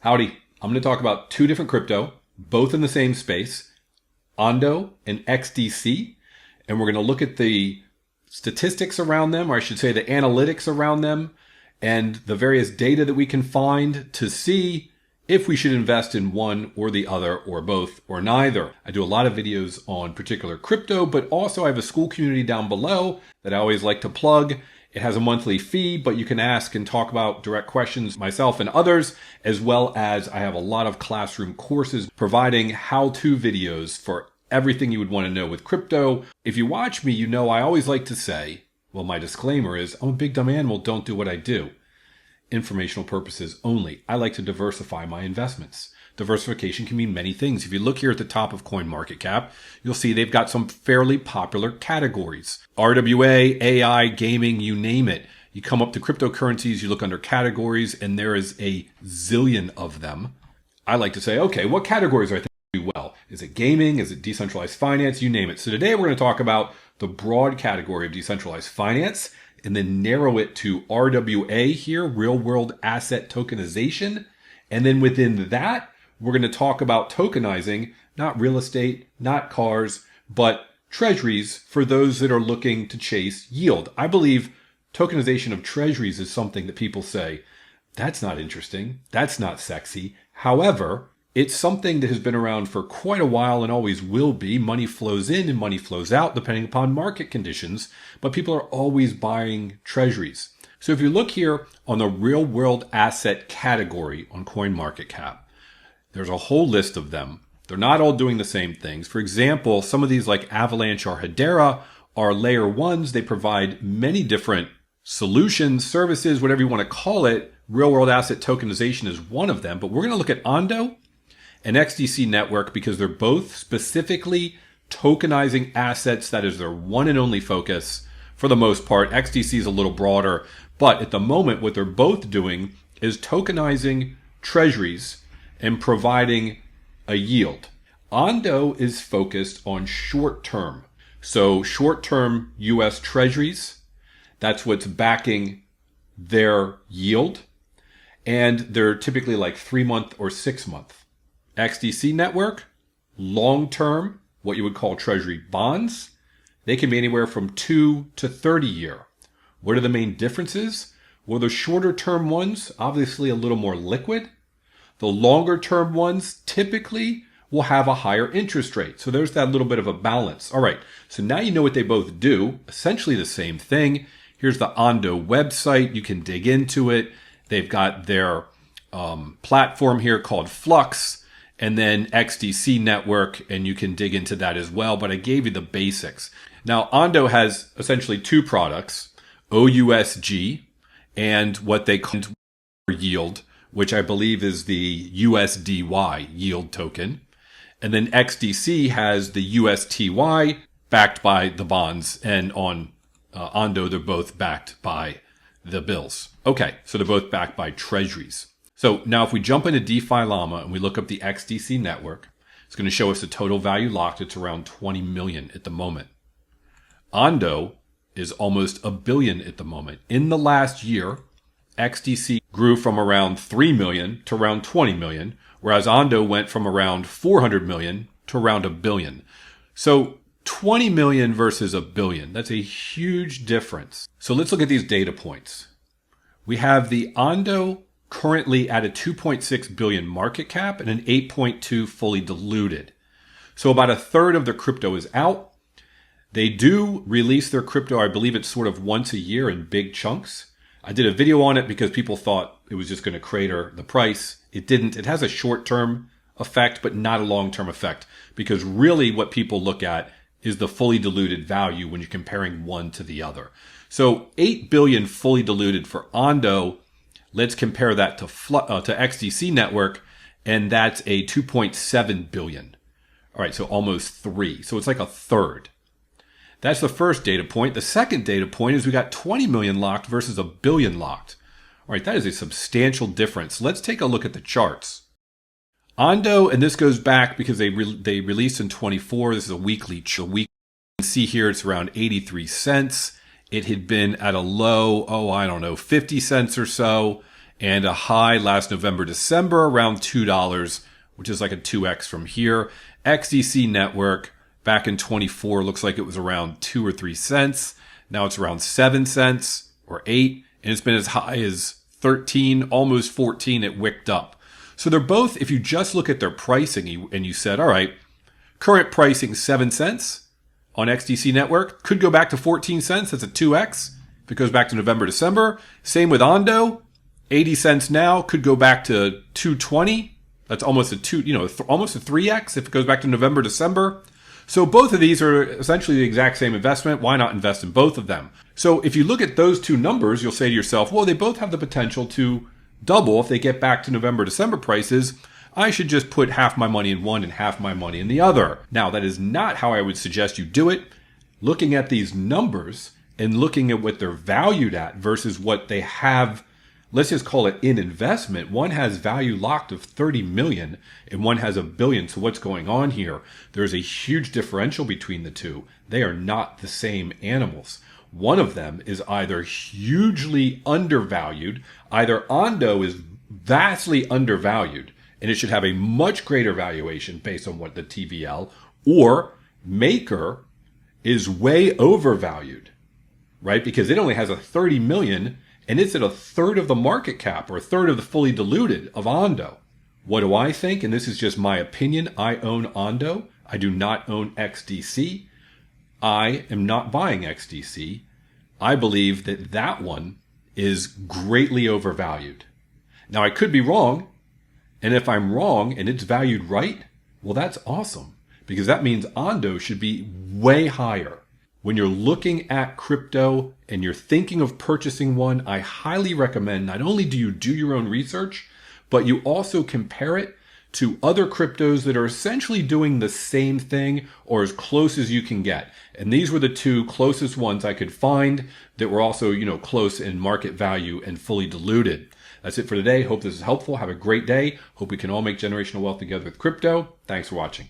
Howdy, I'm going to talk about two different crypto, both in the same space, Ondo and XDC, and we're going to look at the statistics around them, or I should say the analytics around them, and the various data that we can find to see if we should invest in one or the other or both or neither. I do a lot of videos on particular crypto, but also I have a school community down below that I always like to plug. It has a monthly fee, but you can ask and talk about direct questions myself and others, as well as I have a lot of classroom courses providing how-to videos for everything you would want to know with crypto. If you watch me, you know I always like to say, well, my disclaimer is I'm a big dumb animal, don't do what I do. Informational purposes only. I like to diversify my investments. Diversification can mean many things. If you look here at the top of CoinMarketCap, you'll see they've got some fairly popular categories. RWA, AI, gaming, you name it. You come up to cryptocurrencies, you look under categories, and there is a zillion of them. I like to say, okay, what categories are I think do well? Is it gaming? Is it decentralized finance? You name it. So today we're going to talk about the broad category of decentralized finance and then narrow it to RWA here, real world asset tokenization. And then within that, we're going to talk about tokenizing, not real estate, not cars, but treasuries for those that are looking to chase yield. I believe tokenization of treasuries is something that people say, that's not interesting, that's not sexy. However, it's something that has been around for quite a while and always will be. Money flows in and money flows out depending upon market conditions, but people are always buying treasuries. So if you look here on the real world asset category on CoinMarketCap, there's a whole list of them. They're not all doing the same things. For example, some of these like Avalanche or Hedera are layer ones. They provide many different solutions, services, whatever you want to call it. Real world asset tokenization is one of them, but we're going to look at Ondo and XDC network because they're both specifically tokenizing assets. That is their one and only focus for the most part. XDC is a little broader, but at the moment, what they're both doing is tokenizing treasuries and providing a yield. Ondo is focused on short term. So short term US treasuries, that's what's backing their yield. And they're typically like 3-month or 6-month. XDC network, long-term, what you would call treasury bonds. They can be anywhere from 2 to 30 year. What are the main differences? Well, the shorter term ones, obviously a little more liquid. The longer term ones typically will have a higher interest rate. So there's that little bit of a balance. All right. So now you know what they both do. Essentially the same thing. Here's the Ondo website. You can dig into it. They've got their platform here called Flux. And then XDC network, and you can dig into that as well. But I gave you the basics. Now, Ondo has essentially two products, OUSG and what they call yield, which I believe is the USDY yield token. And then XDC has the USTY backed by the bonds. And on Ondo, they're both backed by the bills. Okay, so they're both backed by treasuries. So now if we jump into DeFi Llama and we look up the XDC network, it's going to show us the total value locked. It's around 20 million at the moment. Ondo is almost $1 billion at the moment. In the last year, XDC grew from around 3 million to around 20 million, whereas Ondo went from around 400 million to around $1 billion. So 20 million versus $1 billion. That's a huge difference. So let's look at these data points. We have the Ondo currently at a 2.6 billion market cap and an 8.2 fully diluted. So about a third of their crypto is out. They do release their crypto, I believe it's sort of once a year in big chunks. I did a video on it because people thought it was just going to crater the price. It didn't. It has a short-term effect, but not a long-term effect, because really what people look at is the fully diluted value when you're comparing one to the other. So 8 billion fully diluted for Ondo. Let's compare that to XDC network, and that's a 2.7 billion. All right, so almost 3. So it's like a third. That's the first data point. The second data point is we got 20 million locked versus $1 billion locked. All right, that is a substantial difference. Let's take a look at the charts. Ondo, and this goes back because they released in 24. This is a weekly. You can see here it's around 83 cents. It had been at a low, I don't know, 50 cents or so. and a high last November, December around $2, which is like a 2x from here. XDC network back in 24 looks like it was around 2 or 3 cents. Now it's around 7 cents or 8, and it's been as high as 13, almost 14. It wicked up. So they're both, if you just look at their pricing and you said, all right, current pricing 7 cents on XDC network, could go back to 14 cents. That's a 2x if it goes back to November, December. Same with Ondo, 80 cents now, could go back to 220. That's almost a almost a 3x if it goes back to November, December. So both of these are essentially the exact same investment. Why not invest in both of them? So if you look at those two numbers, you'll say to yourself, well, they both have the potential to double if they get back to November, December prices. I should just put half my money in one and half my money in the other. Now, that is not how I would suggest you do it. Looking at these numbers and looking at what they're valued at versus what they have, let's just call it in investment. One has value locked of 30 million and one has $1 billion. So what's going on here? There's a huge differential between the two. They are not the same animals. One of them is either hugely undervalued, either Ondo is vastly undervalued, and it should have a much greater valuation based on what the TVL, or Maker is way overvalued, right? Because it only has a 30 million and it's at a third of the market cap or a third of the fully diluted of Ondo. What do I think? And this is just my opinion. I own Ondo. I do not own XDC. I am not buying XDC. I believe that that one is greatly overvalued. Now, I could be wrong. And if I'm wrong and it's valued right, well, that's awesome, because that means Ondo should be way higher. When you're looking at crypto and you're thinking of purchasing one, I highly recommend not only do you do your own research, but you also compare it to other cryptos that are essentially doing the same thing or as close as you can get. And these were the two closest ones I could find that were also, close in market value and fully diluted. That's it for today. Hope this is helpful. Have a great day. Hope we can all make generational wealth together with crypto. Thanks for watching.